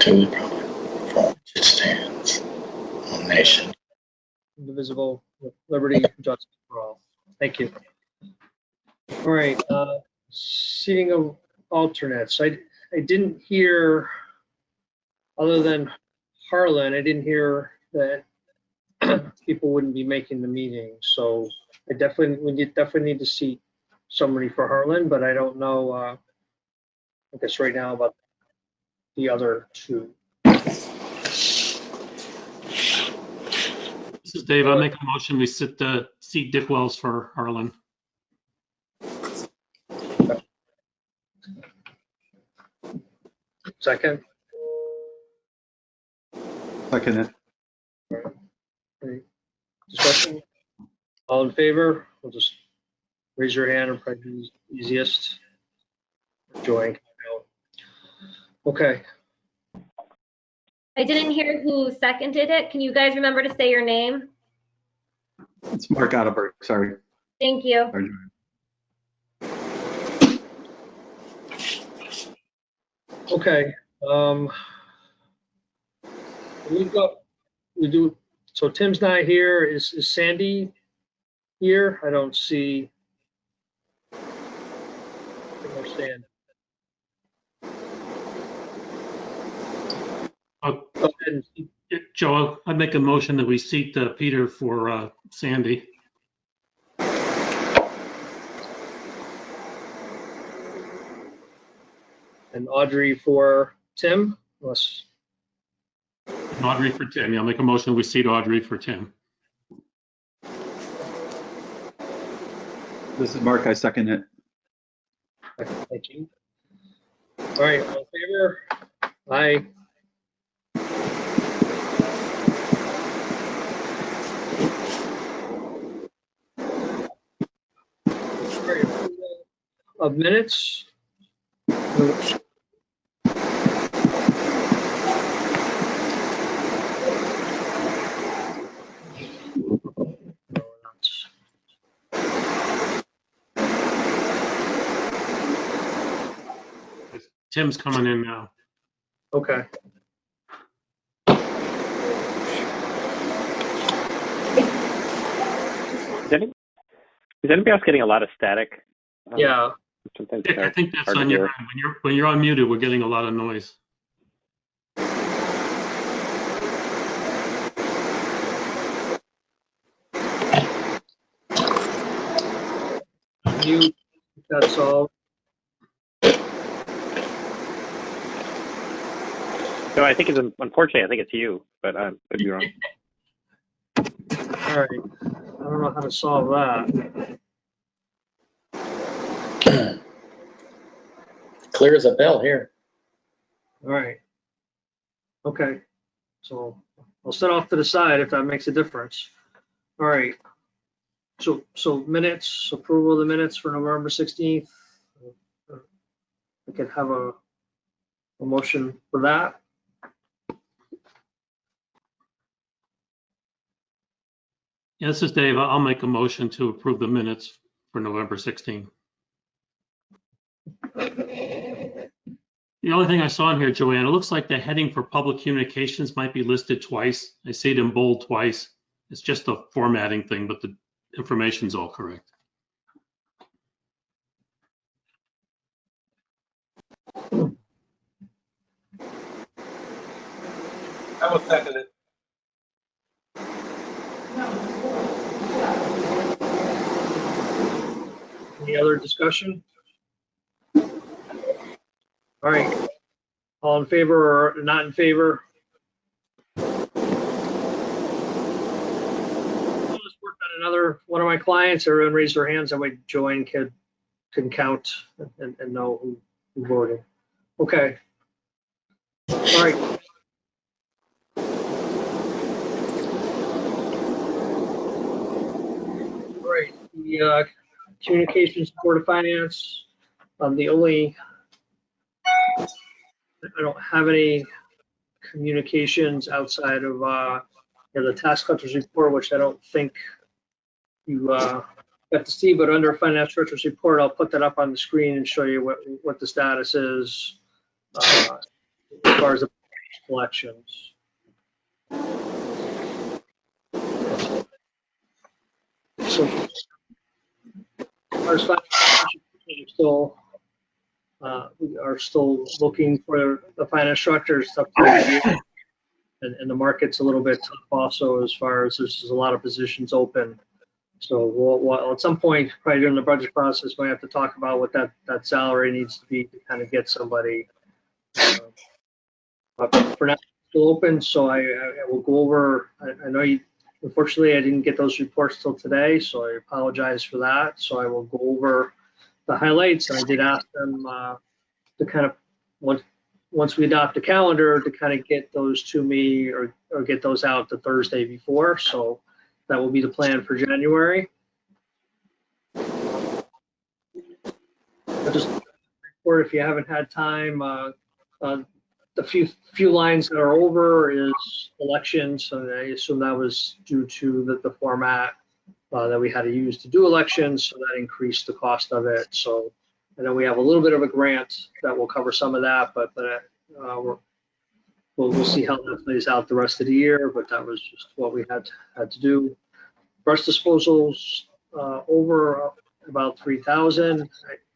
too, probably. From it stands, one nation. Indivisible, with liberty and justice for all. Thank you. All right, seating of alternates. I didn't hear, other than Harlan, I didn't hear that people wouldn't be making the meeting. So we definitely need to seat somebody for Harlan, but I don't know, I guess right now about the other two. This is Dave. I'll make a motion. We seat Dick Wells for Harlan. Second. Second it. Any discussion? All in favor? We'll just raise your hand and probably be easiest. Join. Okay. I didn't hear who seconded it. Can you guys remember to say your name? It's Mark Adalberg, sorry. Thank you. Okay. We do. So Tim's not here. Is Sandy here? I don't see. Understand. Go ahead. Joe, I'd make a motion that we seat Peter for Sandy. And Audrey for Tim? Unless... And Audrey for Tim. Yeah, I'll make a motion we seat Audrey for Tim. This is Mark, I second it. Thank you. All right, all in favor? Aye. Of minutes. Tim's coming in now. Okay. Is anybody else getting a lot of static? Yeah. Sometimes I think that's on your end. When you're unmuted, we're getting a lot of noise. You, that's all. No, I think it's unfortunately. I think it's you, but could be wrong. All right. I don't know how to solve that. Clear as a bell here. All right. Okay. So I'll set off to the side if that makes a difference. All right. So minutes, approval of the minutes for November 16th. I could have a motion for that. Yeah, this is Dave. I'll make a motion to approve the minutes for November 16th. The only thing I saw in here, Joanne, it looks like the heading for public communications might be listed twice. I see it in bold twice. It's just a formatting thing, but the information's all correct. I will second it. Any other discussion? All right. All in favor or not in favor? I'll just work on another one of my clients. Everyone raise their hands. That way Joanne can count and know who voted. Okay. All right. All right. The Communications Board of Finance. The only, I don't have any communications outside of the tax collector's report, which I don't think you got to see, but under finance director's report, I'll put that up on the screen and show you what the status is as far as the collections. So our we are still looking for the finance structures up to the year. And the market's a little bit tough also as far as there's a lot of positions open. So we'll at some point, probably during the budget process, we have to talk about what that salary needs to be to kind of get somebody. But for now, it's still open, so I will go over, I know you, unfortunately, I didn't get those reports till today, so I apologize for that. So I will go over the highlights, and I did ask them to kind of, once we adopt a calendar, to kind of get those to me or get those out the Thursday before. So that will be the plan for January. But just or if you haven't had time, the few lines that are over is elections, and I assume that was due to the format that we had to use to do elections, so that increased the cost of it. So I know we have a little bit of a grant that will cover some of that, but we'll see how that plays out the rest of the year. But that was just what we had to do. Brush disposals over about 3,000. I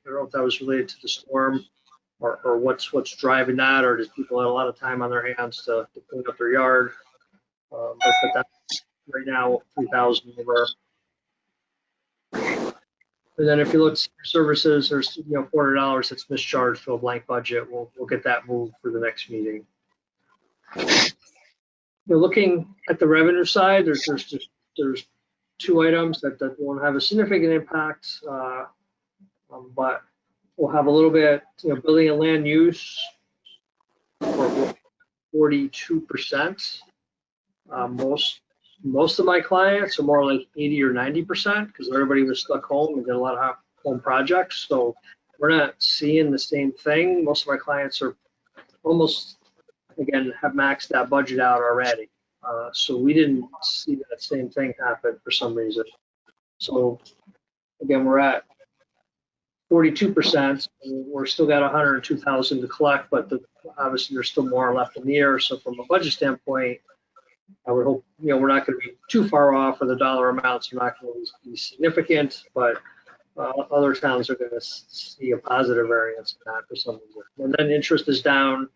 don't know if that was related to the storm or what's driving that, or just people had a lot of time on their hands to clean up their yard. But that's right now 3,000 over. And then if you look at services, there's $400 that's mischarged to a blank budget. We'll get that moved for the next meeting. You're looking at the revenue side. There's two items that won't have a significant impact, but we'll have a little bit, building and land use for 42%. Most of my clients are more like 80 or 90% because everybody was stuck home and did a lot of home projects. So we're not seeing the same thing. Most of my clients are almost, again, have maxed that budget out already. So we didn't see that same thing happen for some reason. So again, we're at 42%. We're still got 102,000 to collect, but obviously there's still more left in the year. So from a budget standpoint, I would hope, we're not going to be too far off, or the dollar amounts are not going to be significant, but other towns are going to see a positive variance in that for some reason. And then interest is down.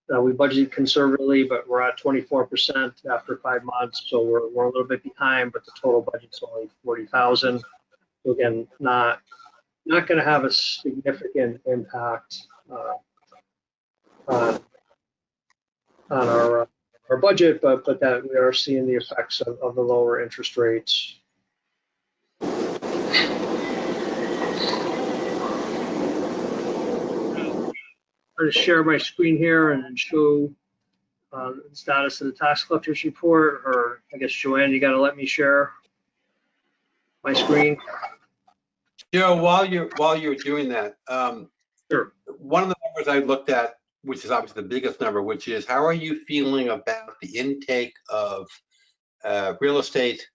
We budgeted conservatively, but we're at 24% after 5 months, so we're a little bit behind, but the total budget's only 40,000. So again, not going to have a significant impact on our budget, but that we are seeing the effects of the lower interest rates. I'm going to share my screen here and show the status of the tax collectors report, or I guess Joanne, you got to let me share my screen. Joe, while you're doing that, Sure. one of the numbers I looked at, which is obviously the biggest number, which is how are you feeling about the intake of real estate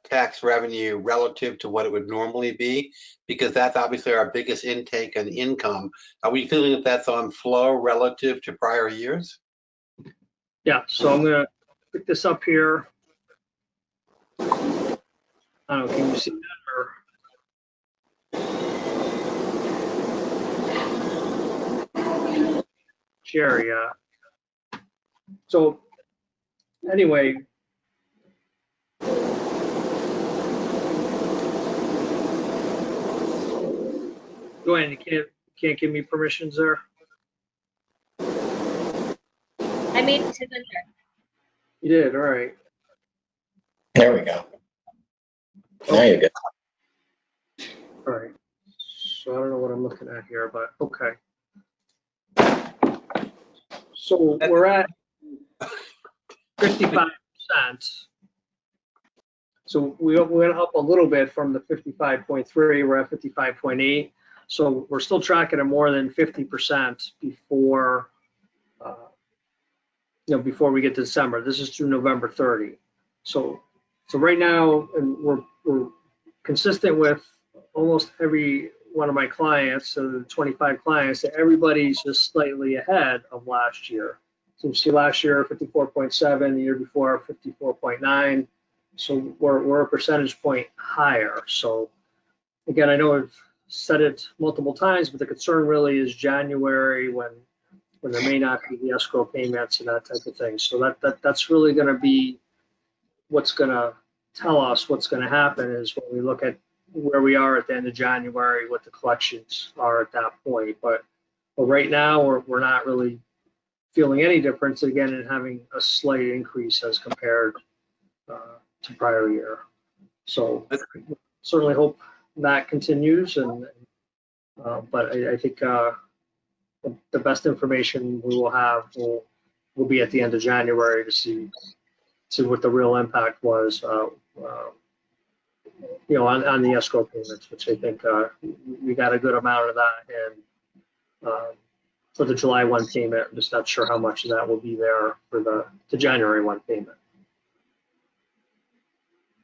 tax revenue relative to what it would normally be? Because that's obviously our biggest intake and income. Are we feeling that that's on flow relative to prior years? Yeah, so I'm going to pick this up here. I don't know, can you see that? Or? Share, yeah. So anyway, Joanne, you can't give me permissions there? I made it to the You did, all right. There we go. Now you're good. All right. So I don't know what I'm looking at here, but okay. So we're at 55%. So we went up a little bit from the 55.3. We're at 55.8. So we're still tracking at more than 50% before, before we get to December. This is through November 30. So right now, and we're consistent with almost every one of my clients, so the 25 clients, that everybody's just slightly ahead of last year. So you see last year 54.7, the year before 54.9. So we're a percentage point higher. So again, I know I've said it multiple times, but the concern really is January when there may not be the escrow payments and that type of thing. So that's really going to be what's going to tell us what's going to happen is when we look at where we are at the end of January, what the collections are at that point. But right now, we're not really feeling any difference again in having a slight increase as compared to prior year. So certainly hope that continues. But I think the best information we will have will be at the end of January to see what the real impact was, on the escrow payments, which I think we got a good amount of that. And for the July 1 payment, I'm just not sure how much of that will be there for the January 1 payment.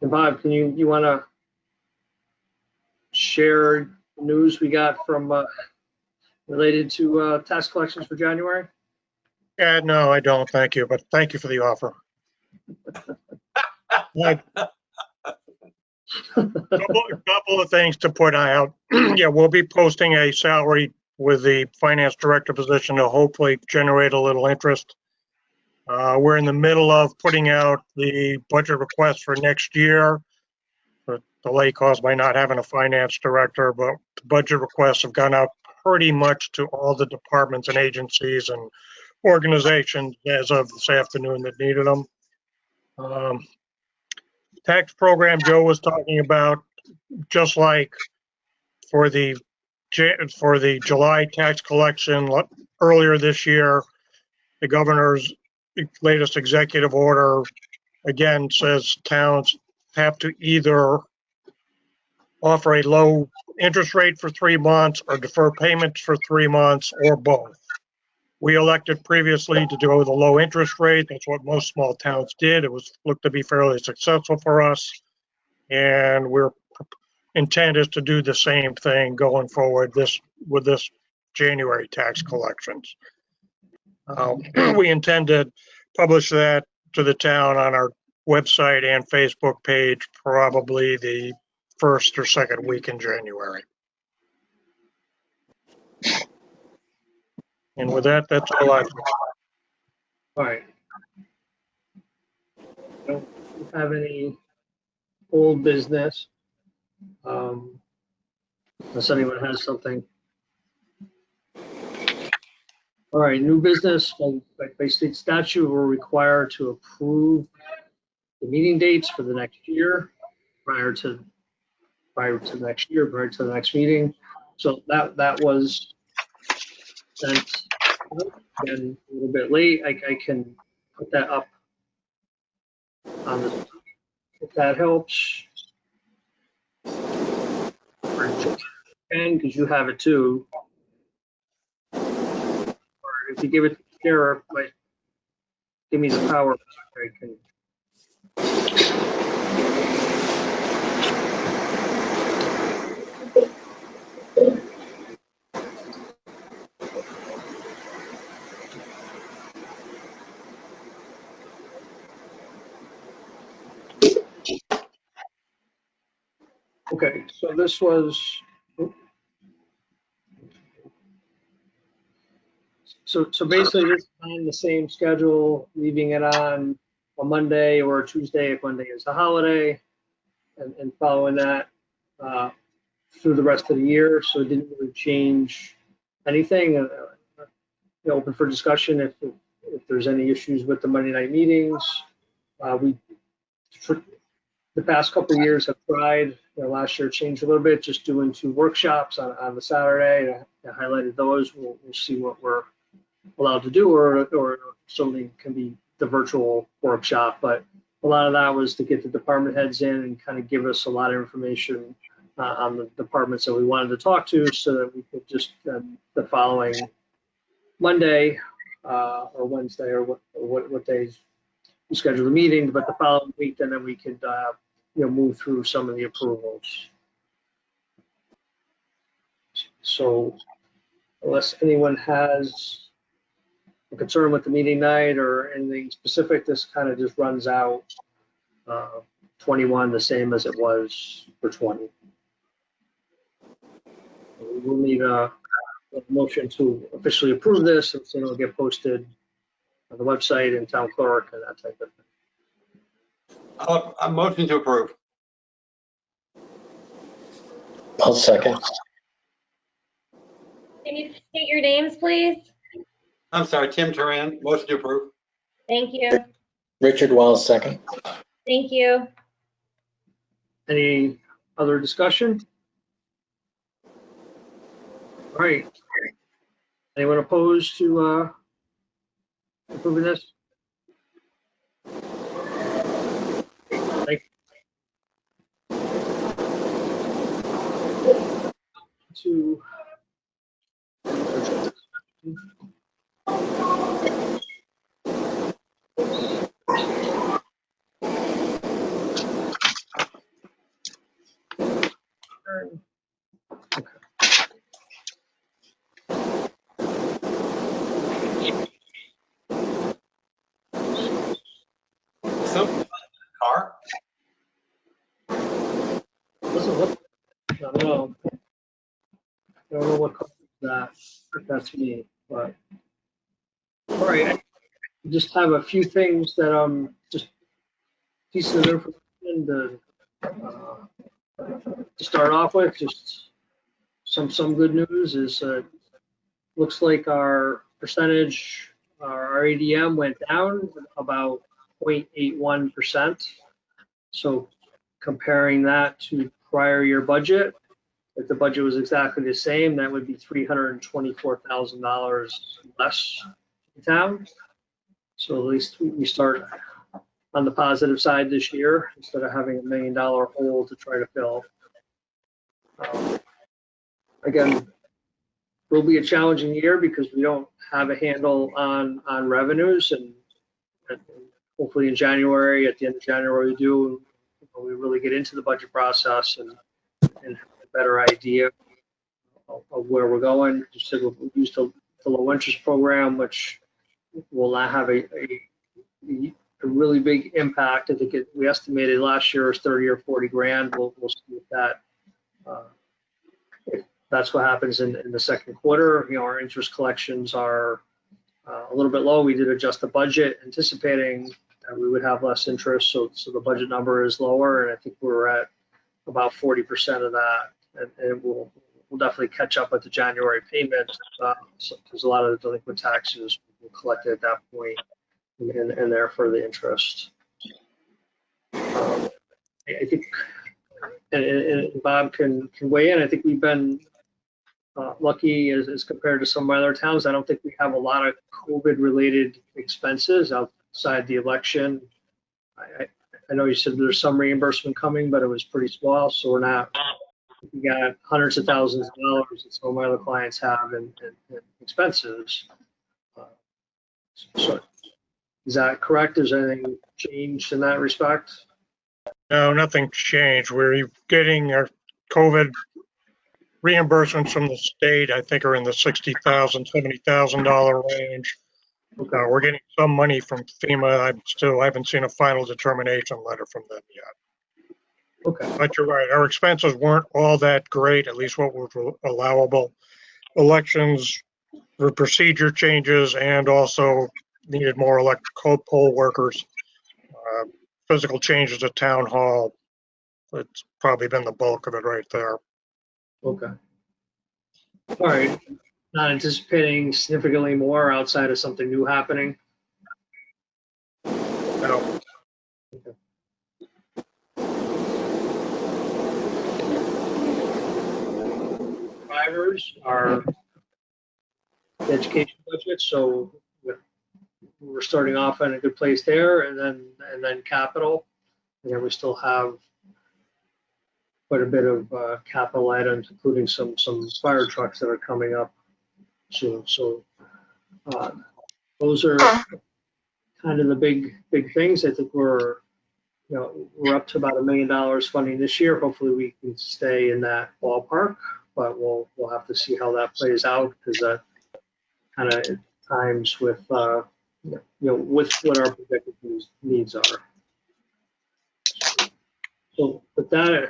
And Bob, can you want to share news we got from related to tax collections for January? Yeah, no, I don't. Thank you. But thank you for the offer. Like, couple of things to point out. Yeah, we'll be posting a salary with the finance director position to hopefully generate a little interest. We're in the middle of putting out the budget request for next year. The delay caused by not having a finance director, but the budget requests have gone out pretty much to all the departments and agencies and organizations as of this afternoon that needed them. Tax program Joe was talking about, just like for the July tax collection earlier this year, the governor's latest executive order again says towns have to either offer a low interest rate for 3 months or defer payments for 3 months or both. We elected previously to go with a low interest rate. That's what most small towns did. It was looked to be fairly successful for us. And we're intent is to do the same thing going forward with this January tax collections. We intend to publish that to the town on our website and Facebook page probably the first or second week in January. And with that, that's all I've got. All right. Don't have any old business. Unless anyone has something. All right, new business. By state statute, we're required to approve the meeting dates for the next year prior to the next meeting. So that was sent again a little bit late. I can put that up on the, if that helps. And because you have it too. Or if you give it to the sheriff, like, give me the power. I can. Okay, so this was. So basically, this is on the same schedule, leaving it on a Monday or a Tuesday if Monday is a holiday, and following that through the rest of the year. So it didn't really change anything. Open for discussion if there's any issues with the Monday night meetings. We, for the past couple of years, have tried. Last year changed a little bit, just doing 2 workshops on the Saturday. I highlighted those. We'll see what we're allowed to do, or something can be the virtual workshop. But a lot of that was to get the department heads in and kind of give us a lot of information on the departments that we wanted to talk to, so that we could just the following Monday or Wednesday or what days we schedule the meeting, but the following week, and then we could move through some of the approvals. So unless anyone has a concern with the meeting night or anything specific, this kind of just runs out 21 the same as it was for 20. We will need a motion to officially approve this, and so it'll get posted on the website and town clerk and that type of thing. I'm motion to approve. I'll second. Can you state your names, please? I'm sorry, Tim Turan, motion to approve. Thank you. Richard Wells, second. Thank you. Any other discussion? All right. Anyone opposed to approving this? Thank you. Some car. Listen, what? I don't know. I don't know what caused that. If that's me, but all right. I just have a few things that just pieces of information to start off with. Just some good news is looks like our percentage, our ADM went down about 0.81%. So comparing that to prior year budget, if the budget was exactly the same, that would be $324,000 less in town. So at least we start on the positive side this year instead of having $1 million hole to try to fill. Again, will be a challenging year because we don't have a handle on revenues, and hopefully in January, at the end of January, we do. We really get into the budget process and have a better idea of where we're going. Just said we'll use the low interest program, which will not have a really big impact. I think we estimated last year was 30 or 40 grand. We'll see if that. If that's what happens in the second quarter. You know, our interest collections are a little bit low. We did adjust the budget anticipating that we would have less interest, so the budget number is lower, and I think we're at about 40% of that, and we'll definitely catch up with the January payment because a lot of the delinquent taxes will collect at that point, and there for the interest. I think, and Bob can weigh in. I think we've been lucky as compared to some of my other towns. I don't think we have a lot of COVID-related expenses outside the election. I know you said there's some reimbursement coming, but it was pretty small, so we're not. We got hundreds of thousands of dollars that some of my other clients have in expenses. So is that correct? Is anything changed in that respect? No, nothing changed. We're getting our COVID reimbursements from the state, I think, are in the $60,000, $70,000 range. Okay. We're getting some money from FEMA. I haven't seen a final determination letter from them yet. Okay. But you're right, our expenses weren't all that great, at least what was allowable. Elections, the procedure changes, and also needed more poll workers. Physical changes at town hall. It's probably been the bulk of it right there. Okay. All right. Not anticipating significantly more outside of something new happening. No. Okay. Drivers are the education budget, so we're starting off in a good place there, and then capital, and then we still have quite a bit of capital items, including some fire trucks that are coming up soon. So those are kind of the big things. I think we're up to about $1 million funding this year. Hopefully we can stay in that ballpark, but we'll have to see how that plays out, because that kind of times with, with what our projected needs are. So with that,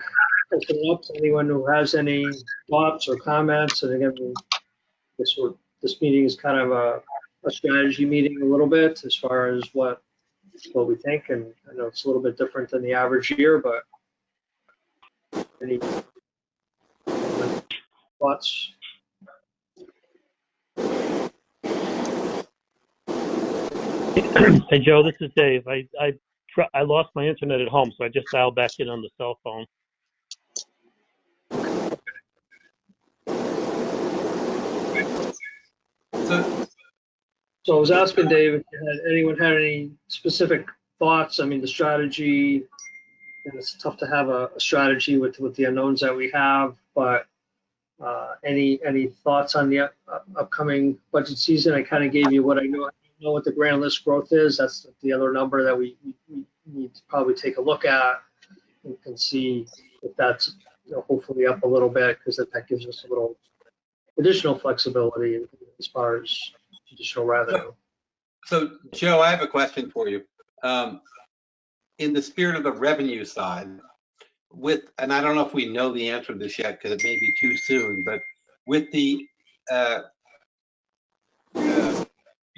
open it up to anyone who has any thoughts or comments. And again, this meeting is kind of a strategy meeting a little bit as far as what we think. And I know it's a little bit different than the average year, but any thoughts? Hey, Joe, this is Dave. I lost my internet at home, so I just dialed back in on the cell phone. So I was asking Dave if anyone had any specific thoughts. I mean, the strategy, and it's tough to have a strategy with the unknowns that we have, but any thoughts on the upcoming budget season? I kind of gave you what I know what the grand list growth is. That's the other number that we need to probably take a look at and see if that's hopefully up a little bit, because that gives us a little additional flexibility as far as additional revenue. So, Joe, I have a question for you. In the spirit of the revenue side, and I don't know if we know the answer to this yet because it may be too soon, but with the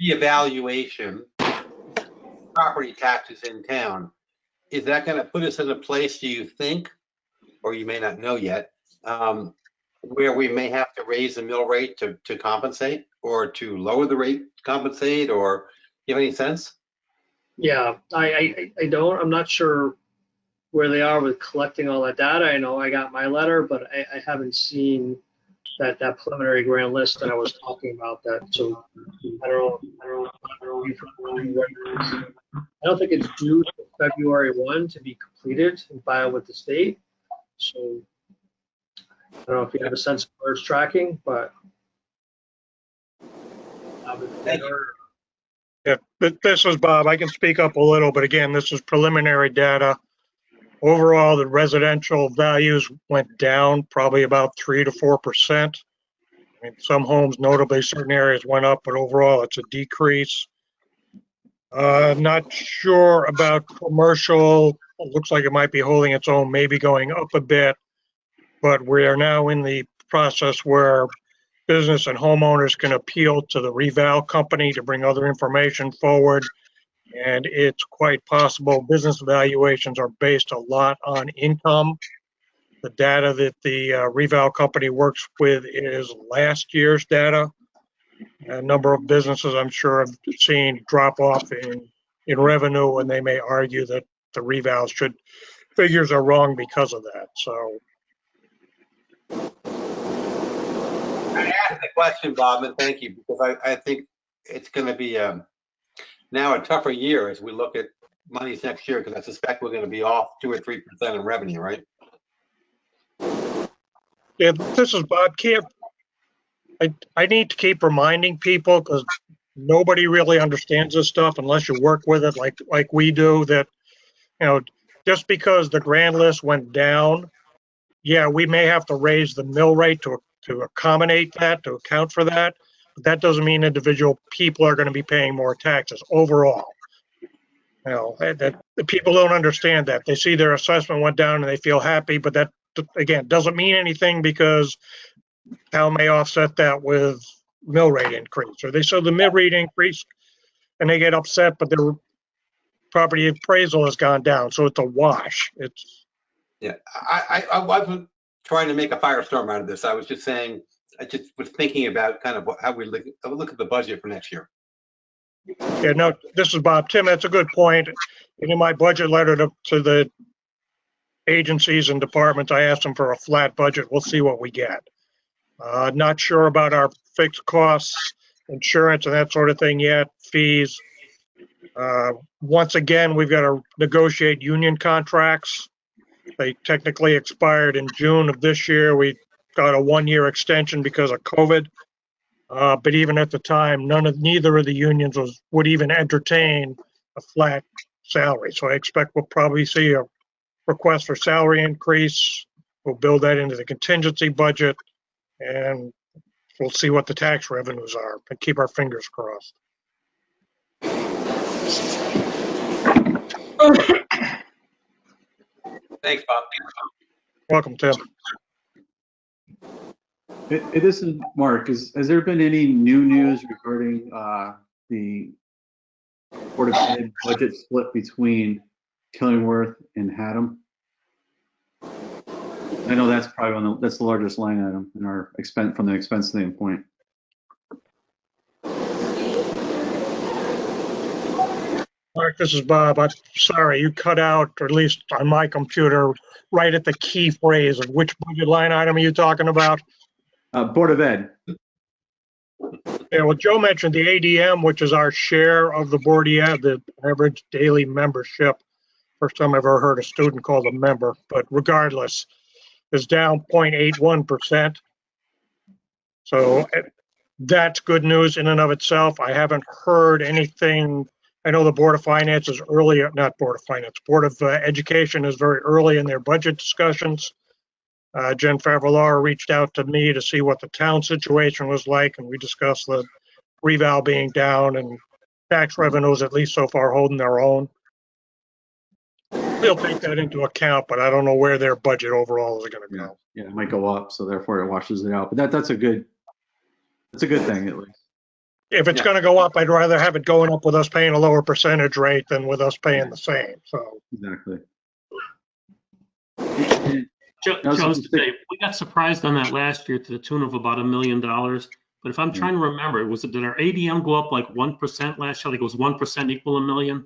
reevaluation property taxes in town, is that going to put us in a place, do you think, or you may not know yet, where we may have to raise the mill rate to compensate, or to lower the rate to compensate, or you have any sense? Yeah, I don't. I'm not sure where they are with collecting all that data. I know I got my letter, but I haven't seen that preliminary grand list that I was talking about. That, so I don't know. I don't think it's due to February 1 to be completed and filed with the state. So I don't know if you have a sense of where it's tracking, but Yeah, this is Bob. I can speak up a little, but again, this is preliminary data. Overall, the residential values went down probably about 3 to 4%. I mean, some homes, notably certain areas, went up, but overall, it's a decrease. Not sure about commercial. It looks like it might be holding its own, maybe going up a bit, but we are now in the process where business and homeowners can appeal to the reval company to bring other information forward. And it's quite possible business valuations are based a lot on income. The data that the reval company works with is last year's data. A number of businesses, I'm sure, have seen drop off in revenue, and they may argue that the revals figures are wrong because of that. So I asked the question, Bob, and thank you, because I think it's going to be now a tougher year as we look at monies next year, because I suspect we're going to be off 2 or 3% in revenue, right? yeah, this is Bob. I need to keep reminding people, because nobody really understands this stuff unless you work with it like we do, that just because the grand list went down, yeah, we may have to raise the mill rate to accommodate that, to account for that. But that doesn't mean individual people are going to be paying more taxes overall. That the people don't understand that. They see their assessment went down and they feel happy, but that, again, doesn't mean anything, because town may offset that with mill rate increase, or they saw the mill rate increase and they get upset, but their property appraisal has gone down, so it's a wash. Yeah, I wasn't trying to make a firestorm out of this. I was just saying, I just was thinking about kind of how we look at the budget for next year. Yeah, no, this is Bob. Tim, that's a good point. And in my budget letter to the agencies and departments, I asked them for a flat budget. We'll see what we get. Not sure about our fixed costs, insurance and that sort of thing yet, fees. Once again, we've got to negotiate union contracts. They technically expired in June of this year. We got a 1-year extension because of COVID. But even at the time, neither of the unions would even entertain a flat salary. So I expect we'll probably see a request for salary increase. We'll build that into the contingency budget. And we'll see what the tax revenues are and keep our fingers crossed. Thanks, Bob. Welcome, Tim. This is Mark. Has there been any new news regarding the Board of Ed budget split between Killingworth and Haddam? I know that's probably that's the largest line item in our expense from the expense standpoint. Mark, this is Bob. I'm sorry, you cut out, or at least on my computer, right at the key phrase of which budget line item are you talking about? Board of Ed. Yeah, well, Joe mentioned the ADM, which is our share of the board, the average daily membership. First time I've ever heard a student called a member, but regardless, is down 0.81%. So that's good news in and of itself. I haven't heard anything. I know the Board of Finance is early, not Board of Finance, Board of Education is very early in their budget discussions. Jen Favalora reached out to me to see what the town situation was like, and we discussed the reval being down and tax revenues, at least so far, holding their own. We'll take that into account, but I don't know where their budget overall is going to go. Yeah, it might go up, so therefore it washes it out. But that's a good thing at least. If it's going to go up, I'd rather have it going up with us paying a lower percentage rate than with us paying the same. So Exactly. Joseph, we got surprised on that last year to the tune of about $1 million. But if I'm trying to remember, did our ADM go up like 1% last year? Like it was 1% equal $1 million?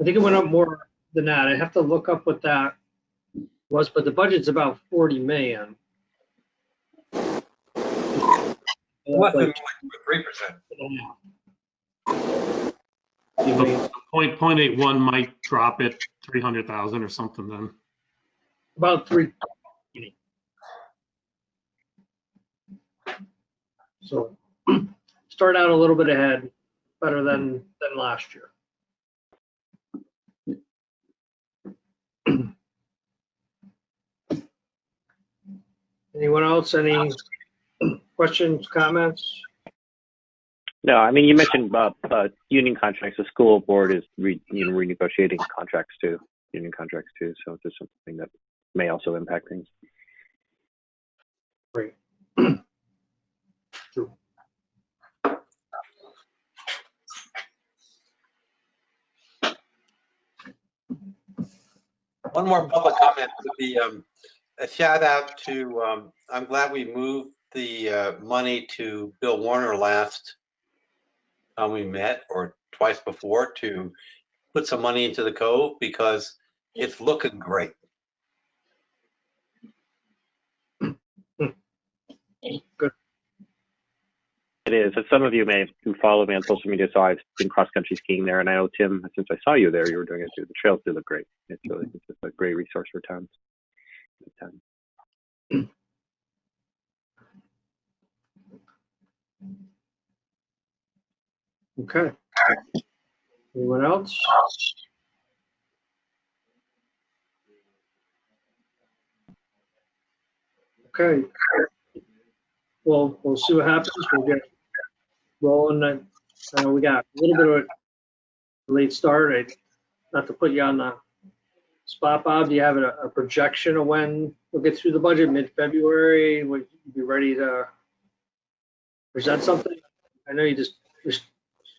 I think it went up more than that. I have to look up what that was, but the budget's about 40 million. Less than 3%. So 0.81 might drop it 300,000 or something then. About 3. So start out a little bit ahead, better than last year. Anyone else? Any questions, comments? No, I mean, you mentioned union contracts. The school board is renegotiating contracts too, union contracts too. So it's just something that may also impact things. Great. True. One more public comment would be a shout out to, I'm glad we moved the money to Bill Warner last time we met, or twice before, to put some money into the Cove because it's looking great. Good. It is. As some of you who follow me on social media saw, I've been cross-country skiing there, and I know, Tim, since I saw you there, you were doing it too. The trails do look great. It's just a great resource for towns. Okay. Anyone else? Okay. Well, we'll see what happens. We'll get rolling. I know we got a little bit of a late start. Not to put you on the spot, Bob, do you have a projection of when we'll get through the budget? Mid-February? Would you be ready to present something? I know you just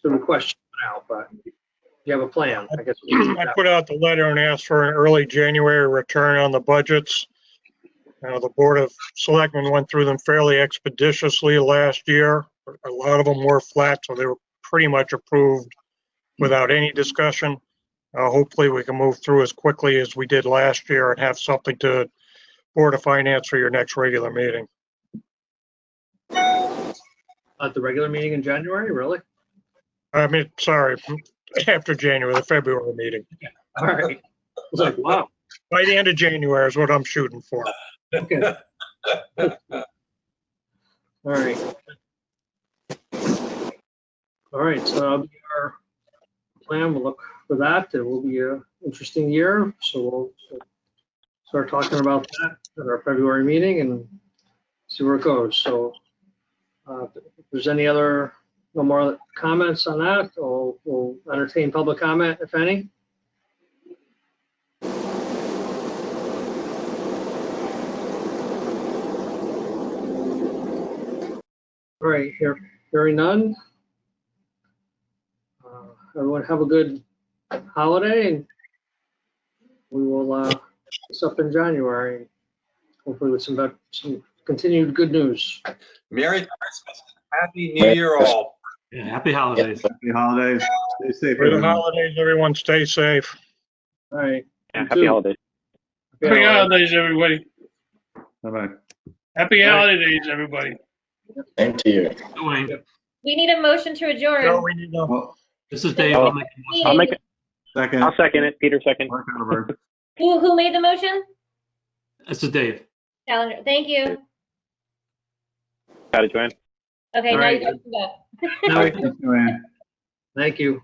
threw a question out, but you have a plan, I guess. I put out the letter and asked for an early January return on the budgets. The Board of Selectmen went through them fairly expeditiously last year. A lot of them were flat, so they were pretty much approved without any discussion. Hopefully we can move through as quickly as we did last year and have something to Board of Finance for your next regular meeting. At the regular meeting in January, really? I mean, sorry, after January, the February meeting. All right. I was like, wow. By the end of January is what I'm shooting for. Okay. All right. All right, so that'll be our plan. We'll look for that. It will be an interesting year, so we'll start talking about that at our February meeting and see where it goes. So if there's no more comments on that, we'll entertain public comment, if any. All right, hearing none. Everyone have a good holiday, and we will pick this up in January, hopefully with some continued good news. Merry Christmas. Happy New Year all. Yeah, happy holidays. Happy holidays. Stay safe, For the everyone. holidays, everyone stay safe. All right. Yeah, You happy too. holidays. Happy holidays, everybody. Bye-bye. Happy All right. holidays, everybody. Same to you. Doing. We need a motion to adjourn. No, we need to. Well, This is Dave. I'll make a motion. I'll make it. second. I'll second it. Peter second. Mark Oliver. Who made the motion? This is Dave. Challenger. Thank you. Got it, Joanne. Okay, All now right. you guys can go. Now we- Thanks, Joanne. Thank you.